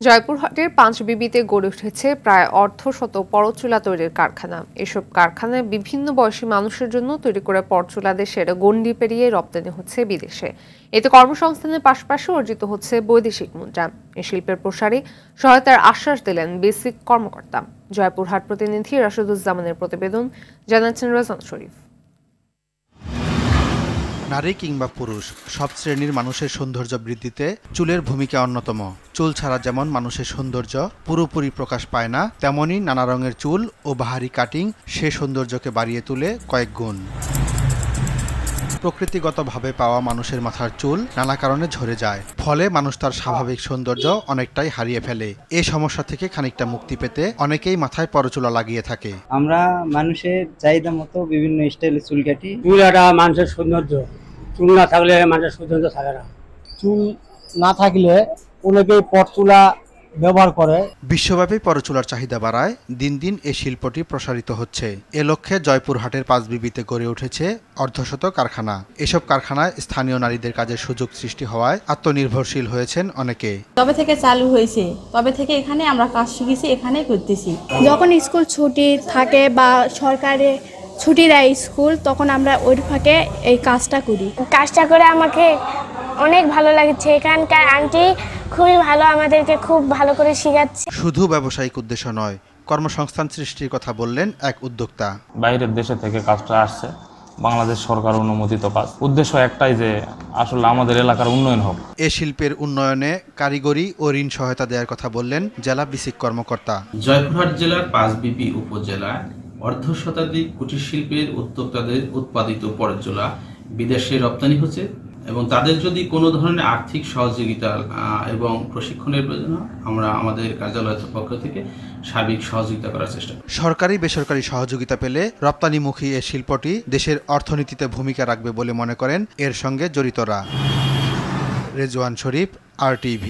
জয়পুরহাটের পাঁচবিবিতে গড়ে উঠেছে প্রায় অর্ধশত পরচুলা তৈরির কারখানা। এসব কারখানায় বিভিন্ন বয়সী মানুষের জন্য তৈরি করে পরচুলা দেশের গণ্ডি পেরিয়ে রপ্তানি হচ্ছে বিদেশে। এতে কর্মসংস্থানের পাশাপাশি অর্জিত হচ্ছে বৈদেশিক মুদ্রা। এই শিল্পের প্রসারে সহায়তার আশ্বাস দিলেন বেসিক কর্মকর্তা। জয়পুরহাট প্রতিনিধি রাশেদুজ্জামানের প্রতিবেদন, জানাচ্ছেন রাজন শরীফ। নারী কিংবা পুরুষ সব শ্রেণীর মানুষের সৌন্দর্য বৃদ্ধিতে চুলের ভূমিকা অন্যতম। চুল ছাড়া যেমন মানুষের সৌন্দর্য পুরোপুরি প্রকাশ পায় না, তেমনি নানা রঙের চুল ও বাহারি কাটিং সে সৌন্দর্যকে বাড়িয়ে তোলে কয়েক গুণ। প্রকৃতিগতভাবে পাওয়া মানুষের মাথার চুল নানা কারণে ঝরে যায়, ফলে মানুষ তার স্বাভাবিক সৌন্দর্য অনেকটাই হারিয়ে ফেলে। এই সমস্যা থেকে খানিকটা মুক্তি পেতে অনেকেই মাথায় পরচুলা লাগিয়ে থাকে। আমরা মানুষের চাহিদা মতো বিভিন্ন স্টাইলে চুল কাটি। চুল একটা মানুষের সৌন্দর্য, চুল না থাকলে মানুষের সৌন্দর্য থাকে না। চুল না থাকলে অনেকেই পরচুলা ব্যবহার করে। বিশ্বব্যাপী পরচুলার চাহিদা বাড়ায় দিন দিন এই শিল্পটি প্রসারিত হচ্ছে। এ লক্ষ্যে জয়পুরহাটের পাঁচবিবিতে গড়ে উঠেছে অর্ধশত কারখানা। এসব কারখানায় স্থানীয় নারীদের কাজের সুযোগ সৃষ্টি হওয়ায় আত্মনির্ভরশীল হয়েছেন অনেকে। তবে থেকে চালু হয়েছে, তবে থেকে এখানে আমরা কাজ শিখেছি, এখানেই করতেছি। যখন স্কুল ছুটি থাকে বা সরকারে ছুটি দেয় স্কুল, তখন আমরা ওই ফাঁকে এই কাজটা করি। কাজটা করে আমাকে অনেক ভালো লাগছে। এখানকার আন্টি খুবই ভালো, আমাদেরকে খুব ভালো করে শেখাচ্ছে। শুধু ব্যবসায়িক উদ্দেশ্য নয়, কর্মসংস্থান সৃষ্টির কথা বললেন এক উদ্যোক্তা। বাইরের দেশে থেকে কাজটা আসছে, বাংলাদেশ সরকার অনুমোদিত কাজ। উদ্দেশ্য একটাই যে আসলে আমাদের এলাকার উন্নয়ন হোক। এ শিল্পের উন্নয়নে কারিগরি ও ঋণ সহায়তা দেওয়ার কথা বললেন জেলা বেসিক কর্মকর্তা। জয়পুরহাট জেলার পাঁচবিবি উপজেলায় অর্ধশতাধিক কুটির শিল্পের উদ্যোক্তাদের উৎপাদিত পরচুলা বিদেশে রপ্তানি হচ্ছে এবং তাদের যদি কোনো ধরনের আর্থিক সহযোগিতা এবং প্রশিক্ষণের প্রয়োজন হয়, আমরা আমাদের কার্যালয়ের পক্ষ থেকে সার্বিক সহযোগিতা করার চেষ্টা করি। সরকারি বেসরকারি সহযোগিতা পেলে রপ্তানিমুখী এ শিল্পটি দেশের অর্থনীতিতে ভূমিকা রাখবে বলে মনে করেন এর সঙ্গে জড়িতরা। রেজওয়ান শরীফ, RTV।